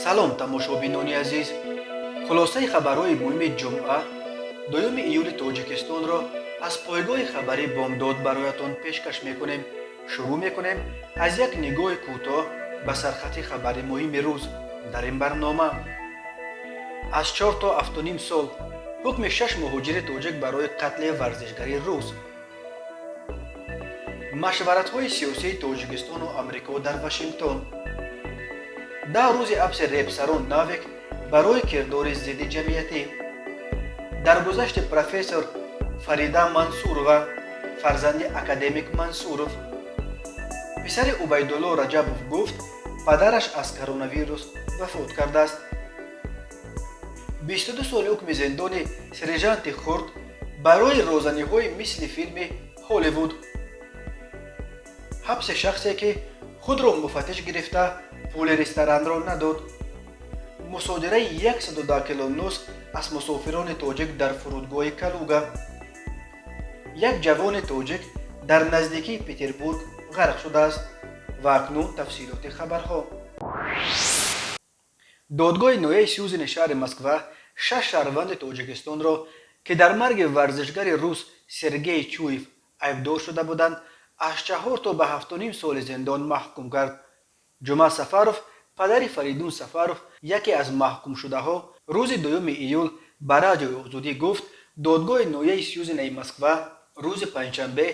салом тамошобинони азиз, хулосаи хабарҳои муҳими ҷумъа 2 июли тоҷикистонро аз пойгоҳи хабари бомдод бароятон пешкаш мекунем. Шурӯъ мекунем аз як нигоҳи кӯтоҳ ба сархати хабари муҳими рӯз. Дар ин барнома аз 4 то 7.5 сол ҳукми 6 муҳоҷири тоҷик барои қатли варзишгари рус. машваратҳои сиёсии тоҷикистону амрико дар Вашингтон. 10 рӯзи ҳабси репсарон навик барои кирдори зидди ҷамъиятӣ. даргузашти профессор Фарида Мансурова, фарзанди академик Мансуров. писари Убайдулло Раҷабов гуфт падараш аз коронавирус вафот кардааст. 22 соли ҳукми зиндони сержанти хурд барои розаниҳои мисли филми Ҳолливуд. ҳабси шахсе ки худро муфаттиш гирифта пули ресторанро надод. мусодираи 110 кило нусх аз мусофирони тоҷик дар фурудгоҳи Калуга. як ҷавони тоҷик дар наздикии Петербург ғарқ шудааст. ва акнун тафсилоти хабарҳо. додгоҳи ноҳияи Сюзени шаҳри Москва 6 шаҳрванди тоҷикистонро ки дар марги варзишгари рус Сергей Чуев айбдор шуда буданд, аз 4 то ба 7.5 соли зиндон маҳкум кард. ҷумъа Сафаров, падари Фаридун Сафаров, яке аз маҳкумшудаҳо, рӯзи 2 июл ба Радиои Озодӣ гуфт додгоҳи ноҳияи Сюзенаи Москва рӯзи панҷшанбе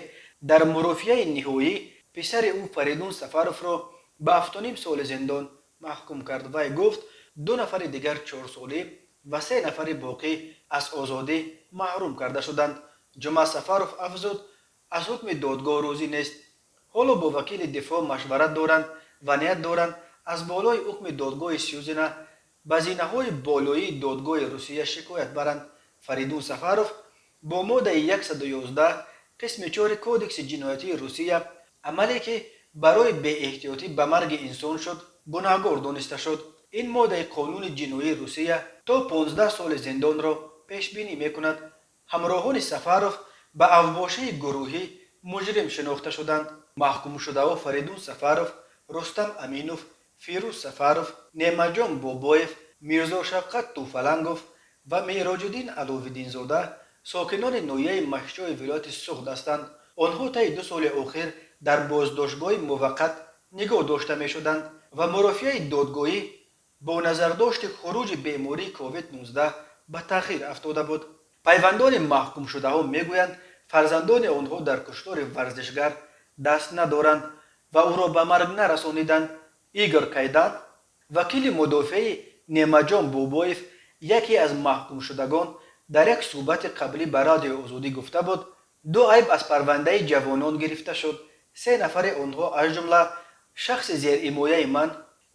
дар мурофиаи ниҳоӣ писари ӯ Фаридун Сафаровро ба 7.5 соли зиндон маҳкум кард. Вай гуфт 2 нафари дигар 4 солӣ ва 3 нафари боқӣ аз озодӣ маҳрум карда шуданд. ҷумъа Сафаров афзуд аз ҳукми додгоҳ рӯзӣ нест. ҳоло бо вакили дифоъ машварат доранд ва ният доранд аз болои ҳукми додгоҳи Сюзена ба зинаҳои болоии додгоҳи Русия шикоят баранд. Фаридун Сафаров бо моддаи 111 қисми 4 кодекси ҷиноятии Русия, амале ки барои беэҳтиётӣ ба марги инсон шуд, гунаҳгор дониста шуд. ин моддаи қонуни ҷиноии Русия то 15 соли зиндонро пешбинӣ мекунад. ҳамроҳони Сафаров ба авбошии гурӯҳӣ муҷрим шинохта шуданд. маҳкумшудаҳо Фаридун Сафаров, Рустам Аминов, Фирӯз Сафаров, Немаҷон Бобоев, Мирзо Шавқат Тӯфалангов ва Меҳроҷуддин Аловиддинзода сокинони ноҳияи Махчои вилояти Суғд ҳастанд. онҳо таи 2 соли охир дар боздоштгоҳи муваққат нигоҳ дошта мешуданд ва мурофиаи додгоҳӣ бо назардошти хуруҷи бемории COVID-19 ба таъхир афтода буд. пайвандони маҳкумшудаҳо мегӯянд фарзандони онҳо дар куштори варзишгар даст надоранд ва ӯро ба марг нарасониданд. Игор Кайдан, вакили мудофиаи Немаҷон Бобоев, яке аз маҳкумшудагон, дар як суҳбати қаблӣ ба Радиои Озодӣ гуфта буд 2 айб аз парвандаи ҷавонон гирифта шуд. 3 нафари онҳо аз ҷумла шахси зерҳимояи ман,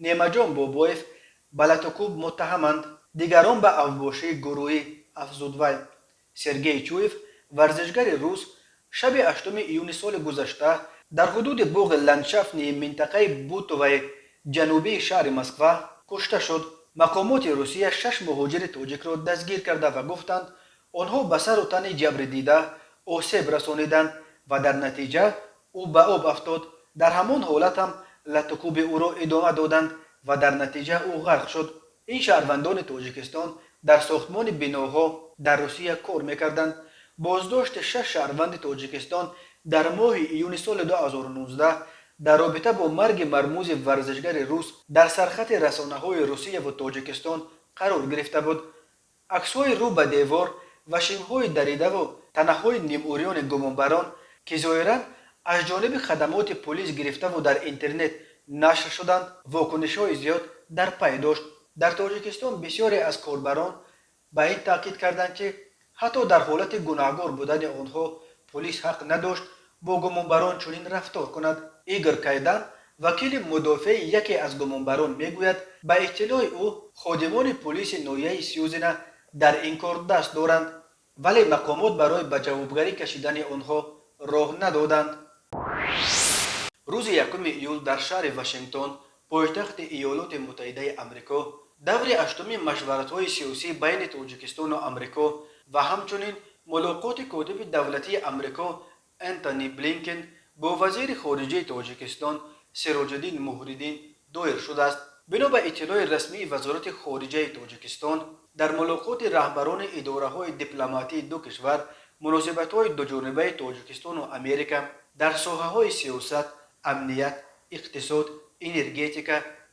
Немаҷон Бобоев, ба латукуб муттаҳаманд, дигарон ба авбошии гурӯҳӣ, афзуд вай. Сергей Чуев, варзишгари рус, шаби 8 июни соли гузашта дар ҳудуди боғи ландшафтнии минтақаи Бутоваи ҷанубии шаҳри Москва кушта шуд. мақомоти Русия 6 муҳоҷири тоҷикро дастгир карда ва гуфтанд онҳо ба сару тани ҷабридида осеб расониданд ва дар натиҷа ӯ ба об афтод. дар ҳамон ҳолат ҳам латукуби ӯро идома доданд ва дар натиҷа ӯ ғарқ шуд. ин шаҳрвандони Тоҷикистон дар сохтмони биноҳо дар Русия кор мекарданд. боздошти 6 шаҳрванди Тоҷикистон дар моҳи июни соли 2019 дар робита бо марги мармӯзи варзишгари рус дар сархати расонаҳои Русия ва Тоҷикистон қарор гирифта буд. аксҳои рӯ ба девор ва шимҳои даридаву танаҳои нимӯриёни гумонбарон ки зоҳиран аз ҷониби хадамоти полис гирифтаву дар интернет нашр шуданд, вокунишҳои зиёд дар пай дошт. дар Тоҷикистон бисёре аз корбарон ба ин таъкид карданд ки ҳатто дар ҳолати гунаҳгор будани онҳо полис ҳақ надошт бо гумонбарон чунин рафтор кунад. Игор Кайдан, вакили мудофиаи яке аз гумонбарон мегӯяд ба иттилои ӯ ходимони полиси ноҳияи Сюзена дар ин кор даст доранд, вале мақомот барои ба ҷавобгарӣ кашидани онҳо роҳ надоданд. рӯзи 1 июл дар шаҳри Вашингтон, пойтахти Иёлоти Муттаҳидаи Амрико, даври 8-уми машваратҳои сиёсӣ байни Тоҷикистону Амрико ва ҳамчунин мулоқоти котиби давлатии Амрико Энтони Блинкен бо вазири хориҷии Тоҷикистон Сироҷиддин Муҳриддин доир шудааст. بنا به اطلاع رسمی وزارت خارجه تاجیکستان، در ملاقات رهبران اداره‌های دیپلماتی دو کشور، مناسبت‌های دوجانبه تاجیکستان و امریکا در ساحه‌های سیاست، امنیت، اقتصاد، انرژتیک،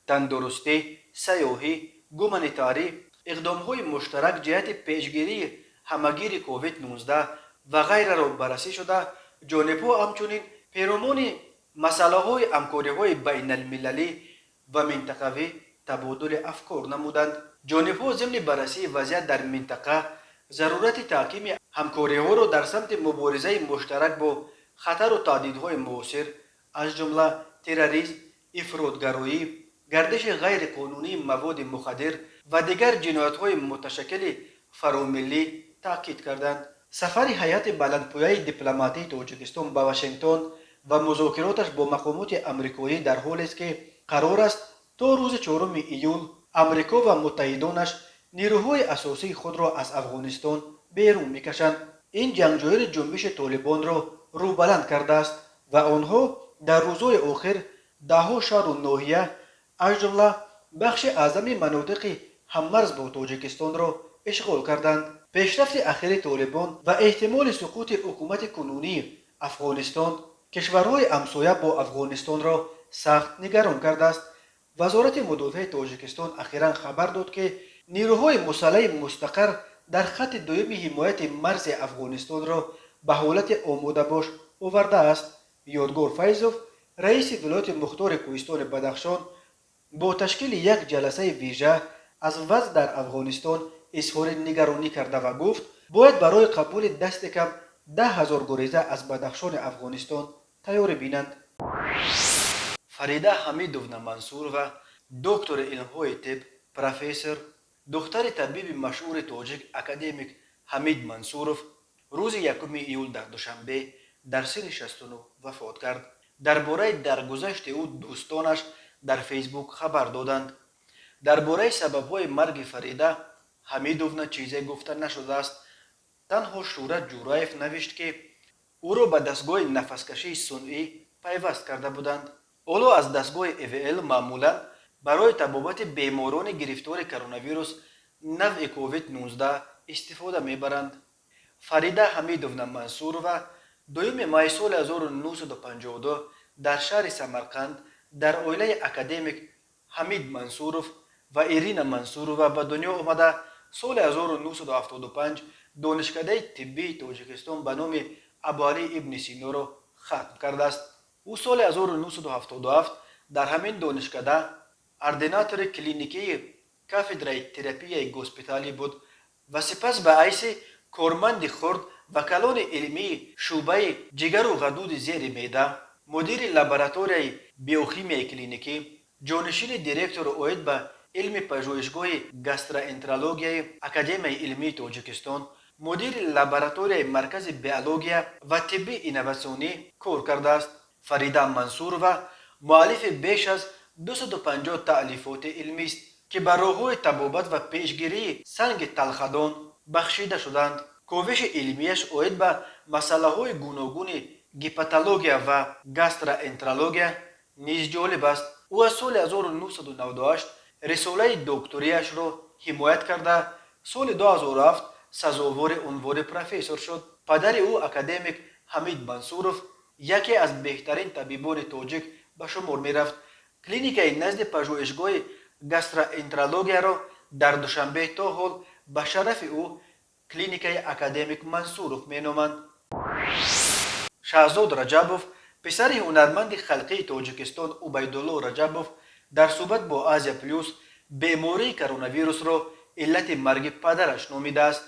تندرستی، سیاحی، گومانیتاری، اقدام‌های مشترک جهت پیشگیری همگیر کووید 19 و غیره را بررسی شده. جانب‌ها همچنین پیرامون مسائل همکاری‌های بین المللی و منطقوی تبادل افکار نمودند. جانب‌ها ضمن بررسی وضعیت در منطقه ضرورت تحکیم همکاری‌ها را در سمت مبارزه مشترک با خطر و تهدیدهای معاصر از جمله تروریسم، افراطگرایی، گردش غیرقانونی مواد مخدر و دیگر جنایت‌های متشکل فراملی تاکید کردند. سفر هیئت بلندپایه دیپلماتی تاجیکستان به واشنگتن و مذاکراتش با مقامات آمریکایی در حالی است که قرار است تا روز 4 ایول امریکا و متحدانش نیروهای اساسی خود را از افغانستان بیرون میکشند. این جنگجویان جنبش طالبان را روبلند کرده است و آنها در روزهای آخر دهها شهر و ناحیه از جمله بخش اعظم مناطق هممرز با تاجیکستان را اشغال کردند. پیشرفت اخیر طالبان و احتمال سقوط حکومت کنونی افغانستان کشورهای همسایه با افغانستان را سخت نگران کرده است. وزارت مدافع تاجیکستان اخیراً خبر داد که نیروهای مسلح مستقر در خط دوم حمایت مرز افغانستان را به حالت آماده باش آورده است. یادگار فیضوف، رئیس ولایت مختار کوهستان بدخشان، با تشکیل یک جلسه ویژه از وضع در افغانستان اظهار نگرانی کرده و گفت باید برای قبول دست کم 10,000 گریزه از بدخشان افغانستان تیاری بینند. فریده حمیدونا منصورова، دکتر علم‌های طب، پروفسور، دختر طبیب مشهور تاجیک اکادمیک حمید منصورov روز 1 ایول در دوشنبه در سن 69 وفات کرد. درباره درگذشت او دوستانش در فیسبوک خبر دادند. درباره سبب‌های مرگ فریده حمیدونا چیزی گفته نشده است. تنها شورت جورایف نوشت که او را به دستگاه نفسکشی صنعی پیوست کرده بودند. اولو از دستگاه EVL معمولا برای طبابت بیماران گرفتار کرونا ویروس نوع کووید 19 استفاده میبرند. فریده حمیدونا منصورova دویم ماه سال 1952 در شهر سمرقند در عائله اکادمیک حمید منصورov و ایرینا منصورova به دنیا آمده. سال 1975 دانشکده طبی تاجیکستان به نام ابوعلی ابن سینا را ختم کرده است. او سال 1977 در همین دانشکده اردیناتور کلینیکی کافدرای تراپی گوسپیتالی بود و سپس به حیث کارمند خرد و کلان علمی شعبه جگر و غدود زیر معده، مدیر لابراتوری بیوخیمی کلینیکی، جانشین دیرکتور عاید به علم پژوهشگاه گاسترانترولوژی اکادمی علمی تاجیکستان، مدیر لابراتوری مرکز بیولوژی و طب اینواسیونی کار کرده است. فریده منصورova مؤلف بیش از 250 تألیفات علمی است که بر راه‌های طبابت و پیشگیری سنگ تلخدان بخشیده شدند. کاوش علمیش عاید به مسئله‌های گوناگون گپاتولوژی و گاسترانترولوژی نیز جالب است. او از سال 1998 رساله دکتریش را حمایت کرده سال 2007 سزاوار عنوان پروفسور شد. پدر او اکادمیک حمید منصورov یکی از بهترین طبیبان تاجیک به شمار می رفت. کلینیک نزد پژوهشگاه گاسترانترولوژی را در دوشنبه تا حال به شرف او کلینیک اکادمیک منصورov می نامند. شهزاد رجبوف، پسر هنرمند خلقی تاجیکستان عبیدالله رجبوف، در صحبت با آزیا پلیوس بیماری کرونا ویروس را علت مرگ پدرش نامیده است.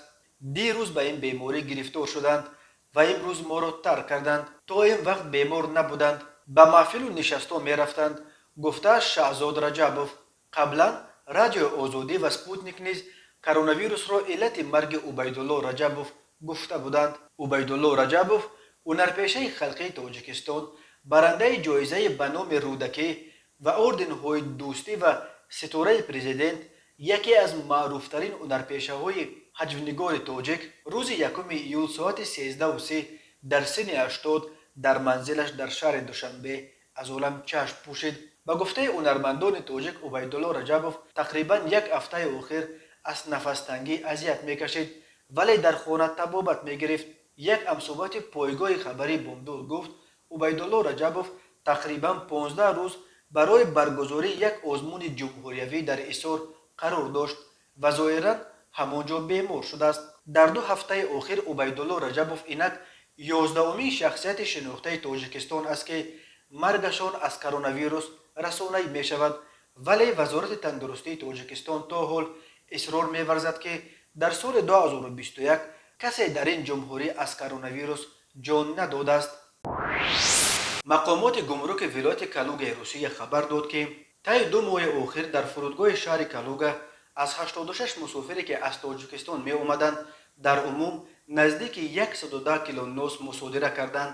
دیروز به این بیماری گرفتار شدند و امروز ما را ترک کردند. تا این وقت بیمار نبودند، به محفل و نشستان می رفتند، گفته شهزاد رجبوف. قبلا رادیو آزادی و سپوتنیک نیز کرونا ویروس را علت مرگ عبیدالله رجبوف گفته بودند. عبیدالله رجبوف هنرپیشه خلقی تاجیکستان، برنده جایزه به نام رودکی و اردن های دوستی و ستاره پرزیدنت، یکی از معروفترین هنرپیشه‌های حجم‌نگار تاجیک، روز 1 ایول ساعت 13:30 در سن 80 در منزلش در شهر دوشنبه از عالم چشم پوشید. ба гуфтаи ҳунармандони тоҷик убайдулло раҷабов тақрибан як ҳафтаи охир аз нафастангӣ азият мекашид, вале дар хона табобат мегирифт. як ҳамсӯҳбати пойгоҳи хабари бомдур гуфт убайдулло раҷабов тақрибан 15 рӯз барои баргузории як озмуни ҷумҳуриявӣ дар ҳисор қарор дошт ва зоҳиран ҳамон ҷо бемор шудааст. дар 2 ҳафтаи охир убайдулло раҷабов инак 11-умин шахсияти шинохтаи тоҷикистон аст ки маргашон аз коронавирус расонӣ мешавад, вале вазорати тандурустии тоҷикистон то ҳол исрор меварзад ки дар соли 2021 касе дар ин ҷумҳурӣ аз коронавирус ҷон надодааст. мақомоти гумруки вилояти Калугаи Русия хабар дод ки таи 2 моҳи охир дар фурудгоҳи шаҳри Калуга аз 86 мусофире ки аз Тоҷикистон меомаданд дар умум наздики 110 кило нос мусодира карданд.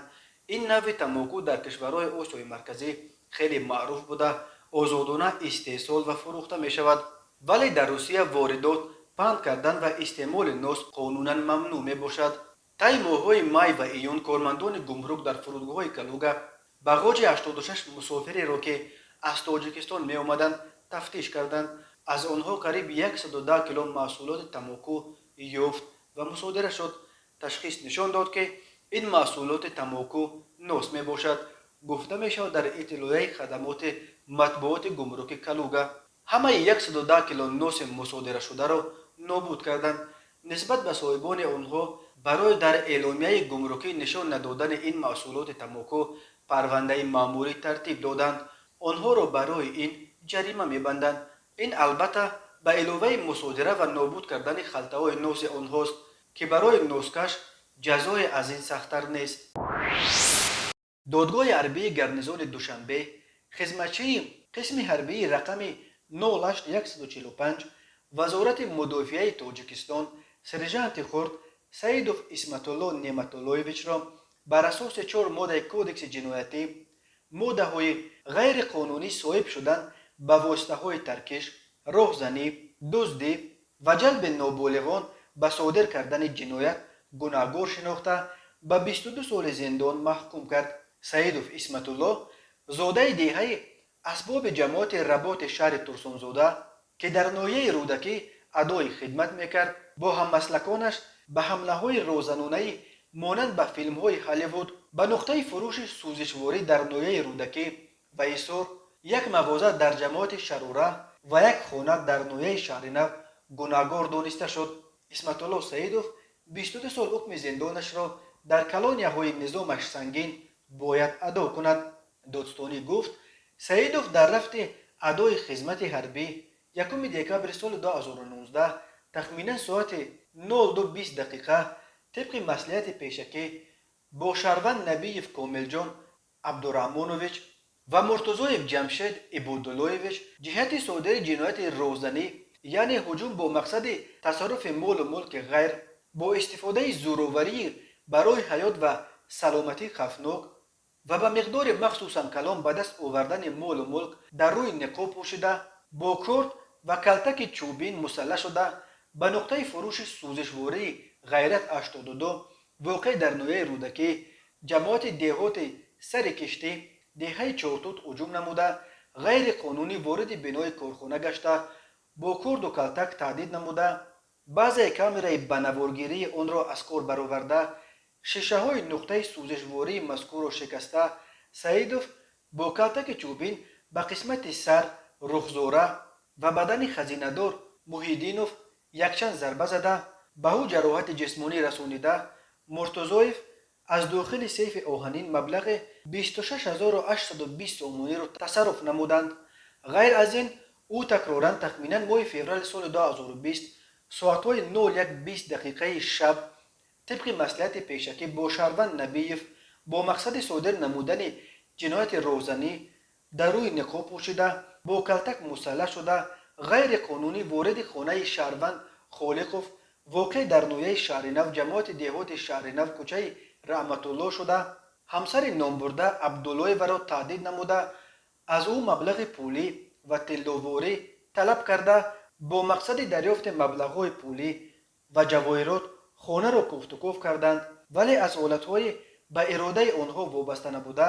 ин навъи тамоку дар кишварҳои Осиёи марказӣ хеле маъруф буда озодона истеҳсол ва фурӯхта мешавад, вале дар Русия воридот, панд кардан ва истеъмоли нос қонунан мамнӯъ мебошад. таи моҳҳои май ва июн кормандони гумрук дар фурудгоҳи Калуга ба ғоҷи 86 мусофиреро ки аз Тоҷикистон меомаданд тафтиш карданд. аз онҳо қариб 110 кило маҳсулоти тамоку ёфт ва мусодира шуд. ташхис нишон дод ки ин маҳсулоти тамоку нос мебошад, гуфта мешавад дар иттилоияи хадамоти матбуоти гумруки Калуга. ҳамаи 110 кило носи мусодирашударо нобуд карданд. нисбат ба соҳибони онҳо барои дар эъломияи гумрукӣ нишон надодани ин маҳсулоти тамоку парвандаи маъмурӣ тартиб доданд. онҳоро барои ин ҷарима мебанданд. ин албатта ба иловаи мусодира ва нобуд кардани халтаҳои носи онҳост ки барои носкаш ҷазое аз ин сахттар нест. додгоҳи ҳарбии гарнизони Душанбе хизматчии қисми ҳарбии рақами 08145 вазорати мудофиаи Тоҷикистон сержанти хурд Саидов Исматулло Неъматуллоевичро бар асоси 4 моддаи кодекси ҷиноятӣ моддаҳои ғайриқонунӣ соҳиб шудан ба воситаҳои таркиш, роҳзанӣ, дуздӣ ва ҷалби ноболиғон ба содир кардани ҷиноят гунаҳкор шинохта ба 22 соли зиндон маҳкум кард. Саидов Исматулло зодаи деҳаи асбоби ҷамоати Работи шаҳри Турсунзода ки дар ноҳияи рӯдакӣ адои хидмат мекард, бо ҳаммаслаконаш ба ҳамлаҳои розанунаӣ монанд ба филмҳои Ҳолливуд, ба нуқтаи фурӯши сӯзишворӣ дар ноҳияи рӯдакӣ ва ҳисор, як мағоза дар ҷамоати Шарура ва як хона дар ноҳияи Шаҳринав гунаҳкор дониста шуд. Исматулло Саидов 22 сол ҳукми зиндонашро дар колонияҳои низомаш сангин бояд адо кунад. додстонӣ гуфт Саидов дар рафти адои хизмати ҳарбӣ 1 декабри соли 2019 тахминан соати 02:20 тибқи маслиҳати пешакӣ бо Шарванд Набиев Комилҷон Абдураҳмонович ва Муртузоев Ҷамшед Ибодуллоевич ҷиҳати содири ҷинояти роҳзанӣ, яъне ҳуҷум бо мақсади тасарруфи молу мулки ғайр бо истифодаи зӯроварӣ барои ҳаёт ва саломатӣ хавфнок ва ба миқдори махсусан калон ба даст овардани молу мулк дар рӯи niqob пӯшида, бо корд ва калтаки чӯбин мусаллаҳ шуда ба нуқтаи фурӯши сӯзишвории ғайрат 82 воқеъ дар ноҳияи рӯдакӣ ҷамоати деҳоти Сари Киштӣ деҳаи Чортут ҳуҷум намуда, ғайриқонунӣ вориди бинои корхона гашта, бо корду калтак таҳдид намуда, баъзеи камераи банаворгирии онро аз кор бароварда, шишаҳои нуқтаи сӯзишвории мазкурро шикаста, Саидов бо калтаки чӯбин ба қисмати сар, рухзора ва бадани хазинадор Муҳиддинов якчанд зарба зада, ба ӯ ҷароҳати ҷисмонӣ расонида, Муртузоев аз дохили сейфи оҳанин маблағи 26820 сомониро тасарруф намуданд. ғайр аз ин, ӯ такроран тахминан моҳи феврали соли 2020 соатҳои 01:20 шаб тибқи маслиҳати пешакӣ бо Шарванд Набиев бо мақсади содир намудани ҷинояти роҳзанӣ дар рӯи niqob пӯшида, бо калтак мусаллаҳ шуда, ғайриқонунӣ вориди хонаи Шаҳрванд Холиқов воқеъ дар ноҳияи Шаҳринав ҷамоати деҳоти Шаҳринав кӯчаи Раъматулло шуда, ҳамсари номбурда Абдуллоеваро таҳдид намуда, аз ӯ маблағи пулӣ ва тилловорӣ талаб карда, бо мақсади дарёфти маблағҳои пулӣ ва ҷавоҳирот хонаро кӯфтукоф карданд, вале аз ҳолатҳои ба иродаи онҳо вобаста набуда,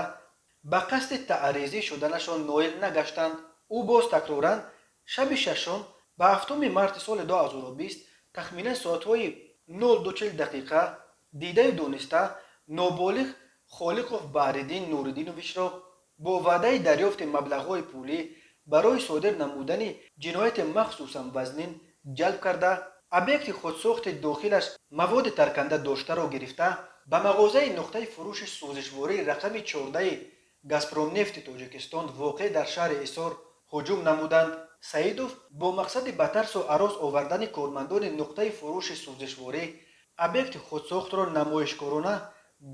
به قصد تعریضی شدنشان نایل نگشتند. او باز تکرارا شب ششم به 7 مارس سال 2020 تخمینا ساعتهای 02:40 دقیقه دیده دونسته نابالغ خالقوف بحرالدین نوردینویچ را با وعده دریافت مبلغ‌های پولی برای صادر نمودن جنایت مخصوصا وزنین جلب کرده ابیکت خودساخت داخلش مواد ترکنده داشته را گرفته به مغازه نقطه فروش سوزشواری رقم 14 گازپروم نفت تاجیکستان واقع در شهر ایسار هجوم نمودند. سعیدوف با مقصد به ترس و هراس آوردن کارمندان نقطه فروش سوزشواری ابیکت خودساخت را نمایشکارانه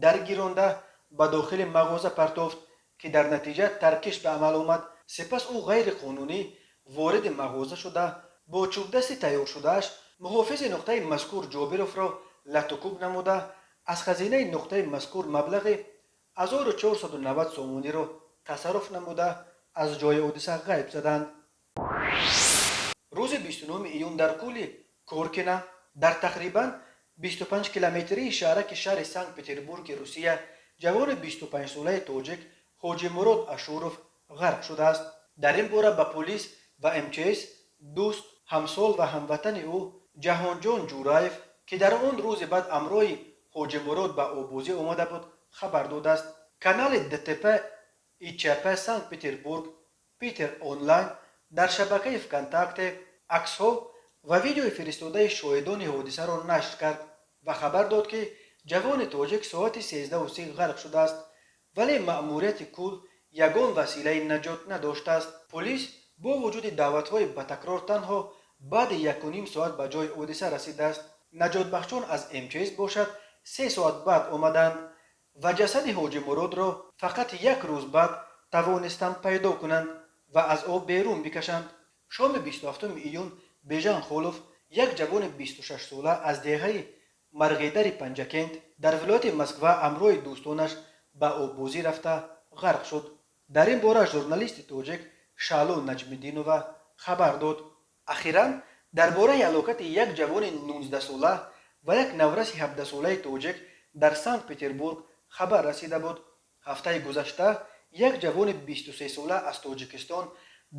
درگیرانده به داخل مغازه پرتافت که در نتیجه ترکش به عمل آمد. سپس او غیر قانونی وارد مغازه شده با چوب دستی تیار شدهش محافظ نقطه مذکور جابروف را لطوکوب نموده از خزینه نقطه مذکور مبلغ 1490 سومونی را تصرف نموده از جای حادثه غیب زدند. روز 29 ایون در کل کورکینا در تقریبا 25 کیلومتری شهرک شهر سنت پتربورگ روسیه جوان 25 ساله تاجیک حاجی مراد اشوروف غرق شده است. در این باره به پلیس و MTS دوست همسال و هموطن او جهانجان جورایف که در آن روز بعد همراه حاجی مراد به آبازی آمده بود خبر داده است. کانال DTP ایچپ سنت پتربورگ پیتر آنلاین در شبکه فکنتاکت عکس‌ها و ویدیوی فرستاده شاهدان حادثه را نشر کرد و خبر داد که جوان تاجیک ساعت 13:30 غرق شده است ولی مأموریت کل یگان وسیله نجات نداشته است. پلیس با وجود دعوت‌های به تکرار تنها بعد 1.5 ساعت به جای حادثه رسیده است. نجات بخشان از MTS باشد 3 ساعت بعد آمدند و جسد حاجی مراد را فقط 1 روز بعد توانستند پیدا کنند و از آب بیرون بکشند. شام 27 ایون بیژن خولوف یک جوان 26 ساله از دهه مرغیدر پنجکند در ولایت مسکو همراه دوستانش به آببازی رفته غرق شد. در این باره ژورنالیست تاجیک شالو نجم‌الدینووا خبر داد. اخیراً درباره هلاکت یک جوان 19 ساله و یک نورس 17 ساله تاجیک در سنت پتربورگ خبر رسیده بود. هفته گذشته یک جوان 23 ساله از تاجیکستان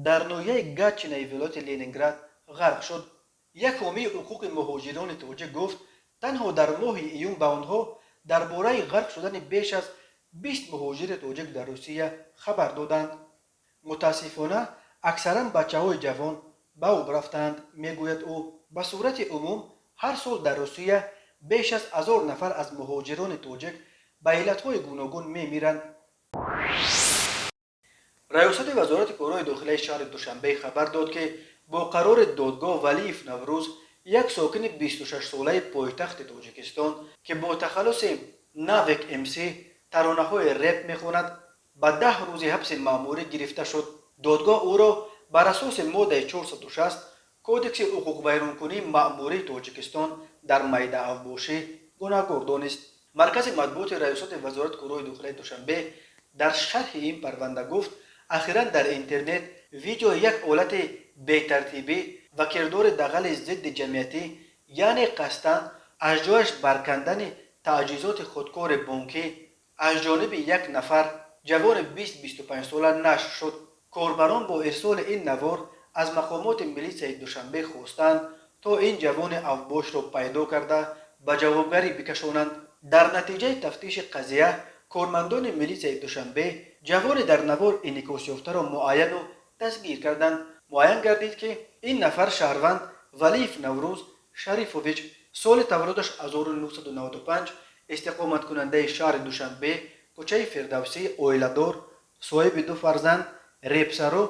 در ناحیه گاتچینای ولایت لنینگراد غرق شد. یک حامی حقوق مهاجران تاجیک گفت تنها در ماه ایون به آنها درباره غرق شدن بیش از 20 مهاجر تاجیک در روسیه خبر دادند. متاسفانه اکثرا بچه‌های جوان به آب رفتند. میگوید او به صورت عموم هر سال در روسیه بیش از 1000 نفر از مهاجران تاجیک به علتهای گوناگون میمیرند. ریاست وزارت کارهای داخلی شهر دوشنبه خبر داد که با قرار دادگاه ولیف نوروز یک ساکن 26 ساله پایتخت تاجیکستان که با تخلص ناوک امسی ترانه‌های رپ میخواند به 10 روز حبس مأموری گرفته شد. دادگاه او را بر اساس ماده 460 کودکس حقوق بیرونکنی مأموری تاجیکستان در میده اوباشی گناهکار دانست. مرکز مطبوعات ریاست وزارت کارهای داخلی دوشنبه در شرح این پرونده گفت اخیراً در اینترنت ویدیو یک حالت بی‌ترتیبی و کردار دغل ضد جمعیتی یعنی قصداً از جایش برکندن تجهیزات خودکار بانکی از جانب یک نفر جوان 20-25 ساله نشر شد. کاربران با ارسال این نوار از مقامات میلیسای دوشنبه خواستند تا این جوان اوباش را پیدا کرده به جوابگری بکشانند. در نتیجه تفتیش قضیه کارمندان میلیسای دوشنبه جوان در نوار انعکاس یافته را معاین و دستگیر کردند. معاین گردید که این نفر شهروند ولیف نوروز شریفوویچ سال تولدش 1995 استقامت کننده شهر دوشنبه کوچه فردوسی اویلادور صاحب 2 فرزند ریپسارو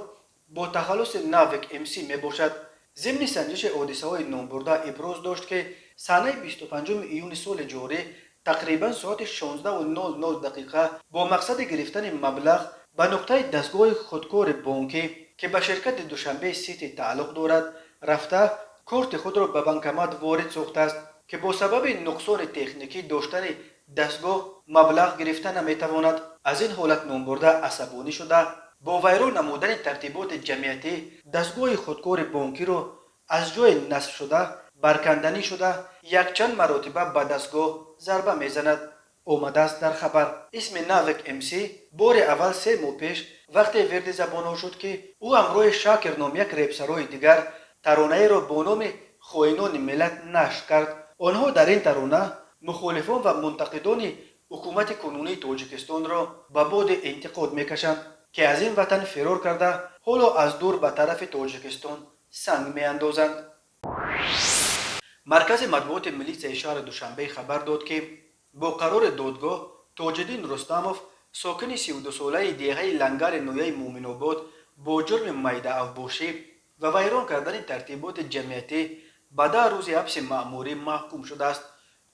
با تخلص ناوک امسی می باشد. ضمن سنجش حادثه های نامبرده ابراز داشت که سنه 25 ایون سال جاری تقریبا ساعت 16:00 دقیقه با مقصد گرفتن مبلغ به نقطه دستگاه خودکار بانکی که به شرکت دوشنبه سیتی تعلق دارد رفته کارت خود را به بانکمات وارد ساخته است که با سبب نقصان تکنیکی داشتن دستگاه مبلغ گرفته نمیتواند. از این حالت نامبرده عصبانی شده با ویران نمودن ترتیبات جمعیتی دستگاه خودکار بانکی را از جای نصب شده برکندنی شده یک چند مرتبه به دستگاه ضربه میزند. آمده است. در خبر اسم ناوک امسی بار اول 3 ماه پیش وقتی ورد زبان شد که او همراه شاکر نام یک ریپسروی دیگر ترانه را با نام خائنان ملت نشر کرد. آنها در این ترانه مخالفان و منتقدان حکومت کنونی تاجیکستان را به باد انتقاد میکشند که از این وطن فرار کرده حالا از دور به طرف تاجیکستان سنگ میاندازند. مرکز مطبوعات ملیسای شهر دوشنبه خبر داد که با قرار دادگاه تاج‌الدین رستموف ساکن 32 ساله دیگه لنگر نویه مومن آباد با جرم میده افباشی و ویران کردن ترتیبات جمعیتی به 10 روز حبس مأموری محکوم شده است.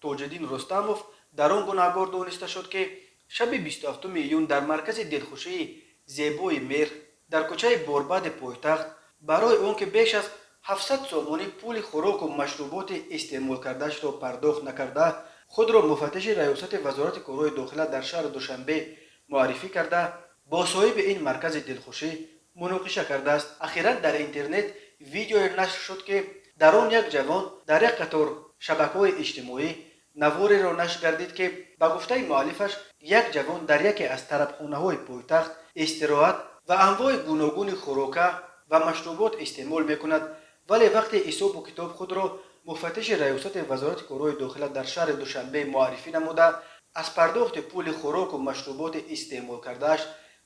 تاج‌الدین رستموف در آن گناهکار دانسته شد که شب 27 میلیون در مرکز دلخوشی زیبای میر در کوچه بورباد پایتخت برای آنکه بیش از 700 سامانی پول خوراک و مشروبات استعمال کردهش را پرداخت نکرده خود را مفتش ریاست وزارت کارهای داخله در شهر دوشنبه معرفی کرده با صاحب این مرکز دلخوشی مناقشه کرده است. اخیرا در اینترنت ویدیو نشر شد که در آن یک جوان در یک قطار شبکه‌های اجتماعی نواری را نشر گردید که به گفته مؤلفش یک جوان در یکی از طربخانه‌های پایتخت استراحت و انواع گوناگون خوراک و مشروبات استعمال میکند، ولی وقتی حساب و کتاب خود را مفتش ریاست وزارت کارهای داخله در شهر دوشنبه معرفی نموده از پرداخت پول خوراک و مشروبات استعمال کردهش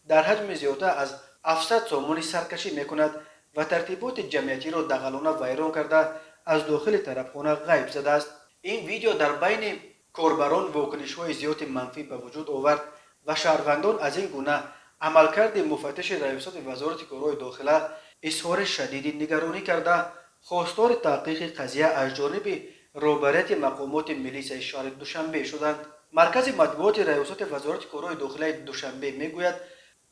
در حجم زیادتر از 700 سامانی سرکشی میکند و ترتیبات جمعیتی را دغلانه ویران کرده از داخل طربخانه غیب زده است. این ویدیو در بین کاربران واکنش‌های زیاد منفی به وجود آورد و شهروندان از این گونه عملکرد مفتش ریاست وزارت کارهای داخله اظهار شدید نگرانی کرده خواستار تحقیق قضیه از جانب رهبریت مقامات ملیسای شهر دوشنبه شدند. مرکز مطبوعات ریاست وزارت کارهای داخله دوشنبه میگوید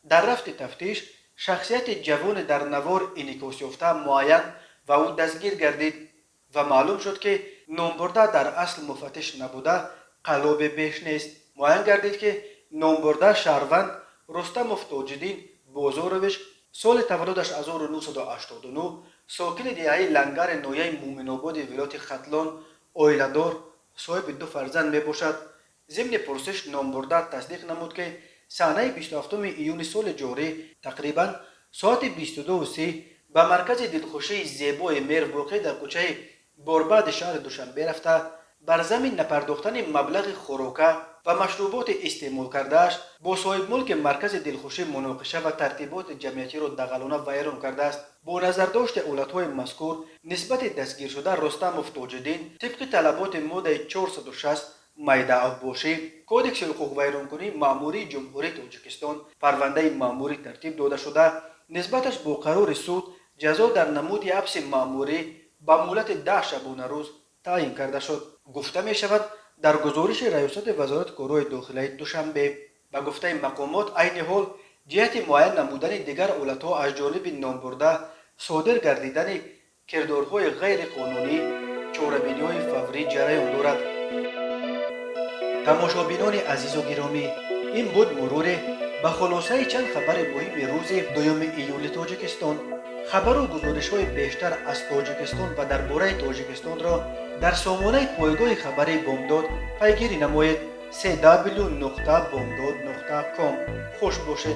در رفت تفتیش شخصیت جوان در نوار انعکاس یافته معین و او دستگیر گردید و معلوم شد که نامبرده در اصل مفتش نبوده قلاب بیش نیست. معین گردید که نامبرده شهروند رستموف تاج‌الدین بازارویچ سال تولدش 1989 ساکن دیهه لنگر نویه مومن آباد ولایت ختلان عائله‌دار صاحب 2 فرزند میباشد. ضمن پرسش نامبرده تصدیق نمود که سحنه 27 ایون سال جاری تقریبا ساعت 22:30 به مرکز دلخوشی زیبای میر واقع در کوچه بورباد شهر دوشنبه رفته بر زمین نپرداختن مبلغ خوراک و مشروبات استعمال کردهش با صاحب ملک مرکز دلخوشی مناقشه و ترتیبات جمعیتی را دغلانه ویران کرده است. با نظرداشت حالت‌های مذکور نسبت دستگیر شده رستموف تاج‌الدین طبق طلبات ماده 460 میده افباشی کودکس حقوق ویرانکنی مأموری جمهوری تاجیکستان پرونده مأموری ترتیب داده شده نسبتش با قرار سود جزا در نمود حبس مأموری به مهلت 10 شبانه روز تعیین کرده شد. گفته می شود در گزارش ریاست وزارت کارهای داخله دوشنبه به گفته مقامات عین حال جهت معین نمودن دیگر حالت‌ها از جانب نامبرده صادر گردیدن کردارهای غیر قانونی چاره‌بینی‌های فوری جریان دارد. تماشابینان عزیز و گرامی، این بود مرور به خلاصه چند خبر مهم روز 2 ایول تاجیکستان. خبر و گزارش‌های بیشتر از تاجیکستان و درباره تاجیکستان را در سامانه پایگاه خبری بامداد پیگیری نمایید. www.bomdad.com. خوش باشید.